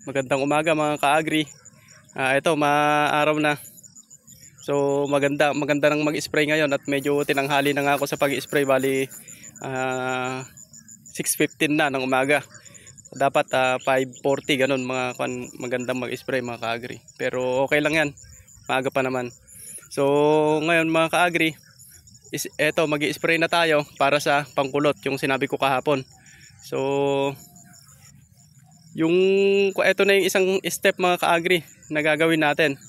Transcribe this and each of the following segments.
Magandang umaga mga ka-agri. Ito, maaraw na. So maganda nang mag-spray ngayon at medyo tinanghali na nga ako sa pag-spray. Bali 6:15 na ng umaga. Dapat 5:40 ganun magandang mag-spray mga ka-agri. Pero okay lang 'yan. Maaga pa naman. So ngayon mga ka-agri, eto mag-spray na tayo para sa pangkulot, yung sinabi ko kahapon. So ito na yung isang step mga ka-agri na gagawin natin.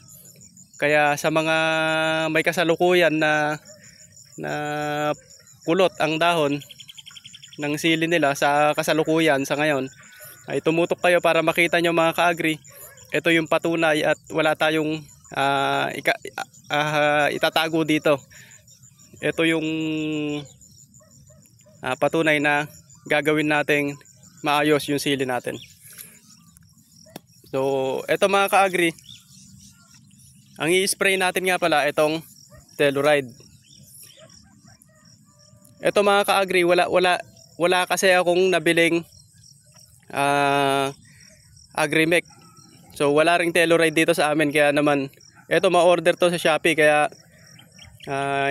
Kaya sa mga may kasalukuyan na kulot ang dahon ng sili nila sa kasalukuyan sa ngayon, ay tumutok kayo para makita nyo mga ka-agri. Ito yung patunay at wala tayong itatago dito. Ito yung patunay na gagawin nating maayos yung sili natin. So ito mga ka-agri, ang i-spray natin nga pala itong Telluride. Ito mga ka-agri, wala kasi akong nabiling Agrimec. So wala ring Telluride dito sa amin, kaya naman ito ma-order to sa Shopee, kaya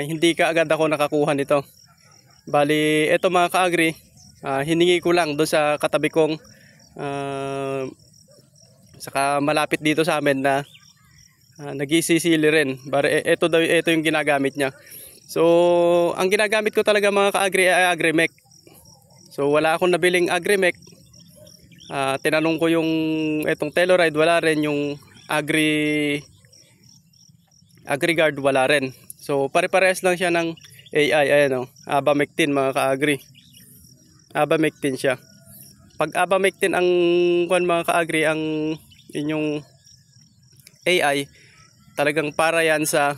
hindi ka agad ako nakakuha nito. Bali ito mga ka-agri, hiningi ko lang doon sa katabi kong saka malapit dito sa amin na nagisisili rin. Ito yung ginagamit niya. So ang ginagamit ko talaga mga ka-agri ay Agrimec. So wala akong nabiling Agrimec. Tinanong ko yung itong Telluride, wala rin. Yung AgriGuard wala rin. So pare-parehas lang siya ng AI. Ayan o, Abamectin mga ka-agri. Abamectin siya. Pag Abamectin ang mga ka-agri, ang inyong AI, talagang para yan sa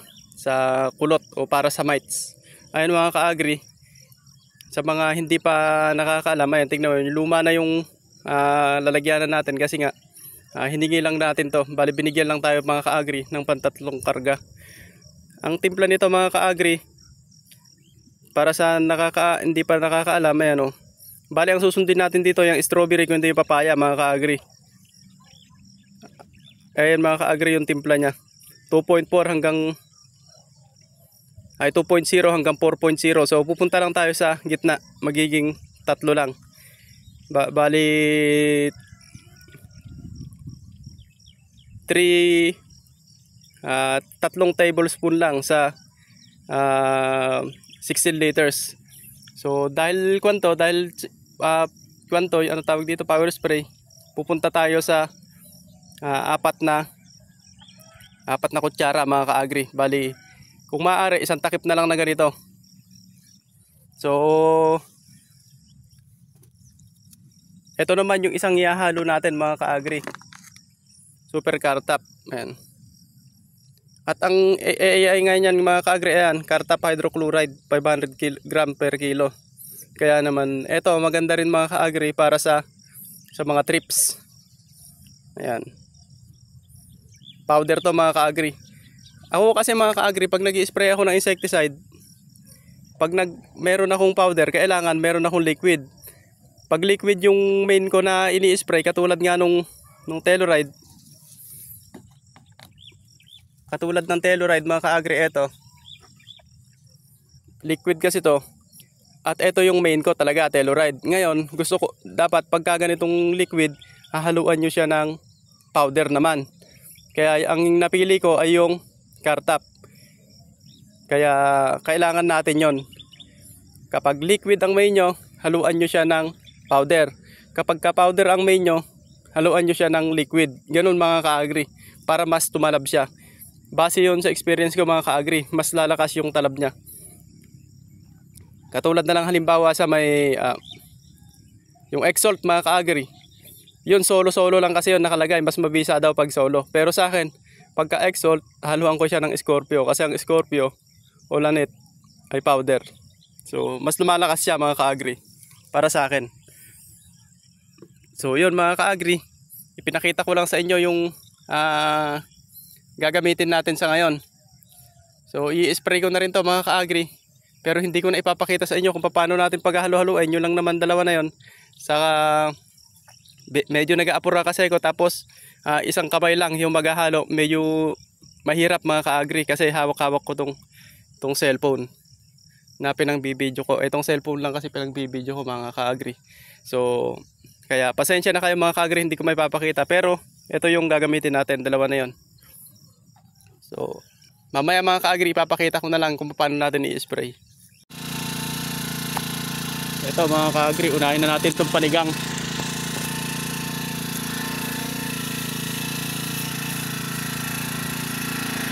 kulot o para sa mites. Ayun mga ka-agri, sa mga hindi pa nakakaalam, ayan, tingnan mo, luma na yung lalagyanan natin kasi nga hiningi lang natin to. Bali binigyan lang tayo mga ka-agri ng pantatlong karga. Ang timpla nito mga ka-agri, para sa hindi pa nakakaalam, ayan o. Bali ang susundin natin dito yung strawberry, kundi yung papaya mga ka-agri. Ayan mga ka-agri yung timpla niya. 2.0 hanggang 4.0. So pupunta lang tayo sa gitna, magiging 3 lang. Bali 3 tablespoon lang sa 16 liters. So dahil ano tawag dito, power spray, pupunta tayo sa apat na kutsara mga ka-agri. Bali kung maaari isang takip na lang na ganito. So ito naman yung isang ihahalo natin mga ka-agri, Super Cartap. Ayan. At ang AI nga niyan mga ka-agri, ayan, Cartap hydrochloride 500 gram per kilo. Kaya naman ito maganda rin mga ka-agri para sa mga trips. Ayan, powder to mga ka-agri. Ako kasi mga ka-agri, pag nag-i-spray ako ng insecticide, pag meron akong powder, kailangan meron akong liquid. Pag liquid yung main ko na ini-spray, katulad nga nung Telluride, katulad ng Telluride mga ka-agri, eto liquid kasi to, at eto yung main ko talaga, Telluride. Ngayon gusto ko, dapat pagka ganitong liquid, hahaluan nyo siya ng powder naman. Kaya ang napili ko ay yung Cartap. Kaya kailangan natin yon. Kapag liquid ang main nyo, haluan nyo siya ng powder. Kapag powder ang main nyo, haluan nyo siya ng liquid. Ganun mga ka-agri, para mas tumalab siya. Base yun sa experience ko mga ka-agri, mas lalakas yung talab niya. Katulad na lang halimbawa sa may yung Exalt mga ka-agri, yun solo lang kasi yun nakalagay, mas mabisa daw pag solo. Pero sa akin, pagka Exalt, haluan ko siya ng Scorpio, kasi ang Scorpio Olanet ay powder. So mas lumalakas siya mga ka-agri para sa akin. So yun mga ka-agri, ipinakita ko lang sa inyo yung gagamitin natin sa ngayon. So i-spray ko na rin to mga ka-agri, pero hindi ko na ipapakita sa inyo kung paano natin paghalo-haluin. Yun lang naman dalawa na yon. Saka medyo nag-aapura kasi ako, tapos isang kamay lang yung maghahalo. Medyo mahirap mga ka-agri kasi hawak-hawak ko tong cellphone na pinangbibideo ko. Itong cellphone lang kasi pinangbibideo ko mga ka-agri. So kaya pasensya na kayo mga ka-agri, hindi ko may papakita, pero ito yung gagamitin natin, dalawa na yon. So mamaya mga ka-agri, ipapakita ko na lang kung paano natin i-spray. Ito mga ka-agri, unahin na natin itong panigang.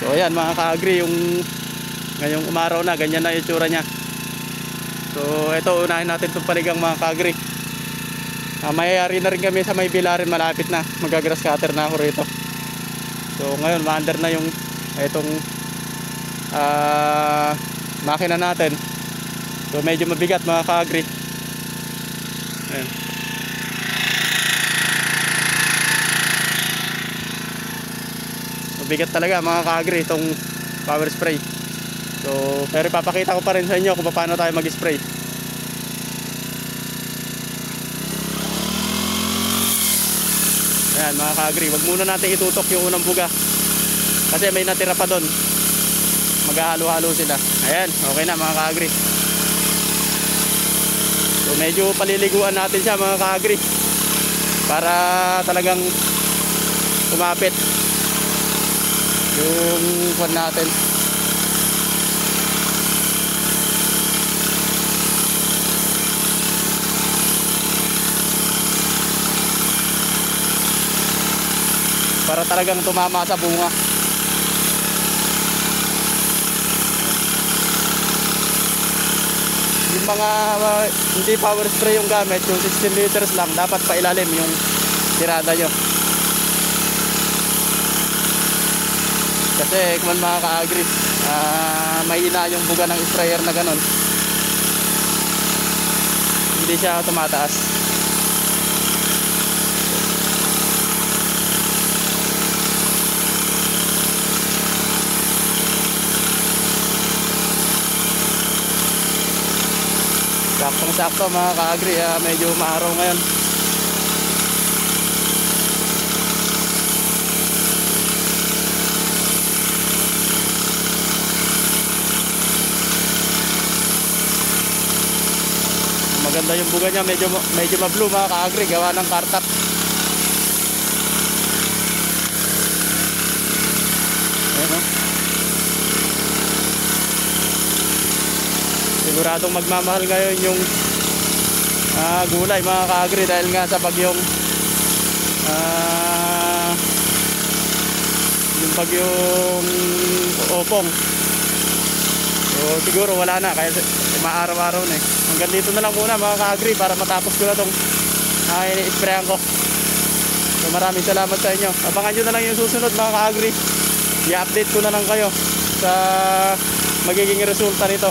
So ayan mga ka-agri, yung ngayong umaraw na, ganyan na yung tsura nya. So ito, unahin natin itong panigang mga ka-agri. Mayayari na rin kami sa may Bilarin, malapit na, magagrass cutter na ako rito. So ngayon ma-under na yung itong makina natin. So medyo mabigat mga ka-agri. Ayan. Mabigat talaga mga ka-agri itong power spray. So pero ipapakita ko pa rin sa inyo kung paano tayo mag-spray. Ayan mga ka-agri, wag muna natin itutok yung unang buga kasi may natira pa doon. Maghahalo-halo sila. Ayan, okay na mga ka-agri. So medyo paliliguan natin siya mga ka-agri para talagang kumapit yung kwan natin. Para talagang tumama sa bunga. Yung mga hindi power spray yung gamit, yung 16 liters lang, dapat pailalim yung tirada nyo. Kasi kung mga ka-agri, mahina yung buga ng sprayer na ganon, hindi siya tumataas. Saktong sakto mga ka-agri, medyo maaraw ngayon. Maganda yung buga niya, medyo ma-blue mga ka-agri, gawa ng kartap. Ayan o. Siguradong magmamahal ngayon yung gulay mga ka-agri dahil nga sa bagyong yung bagyong Opong. So siguro wala na kaya maaraw-araw na eh. Hanggang dito na lang muna mga ka-agri para matapos ko na itong ini-sprayan ko. So maraming salamat sa inyo. Abangan nyo na lang yung susunod mga ka-agri. I-update ko na lang kayo sa magiging resulta nito.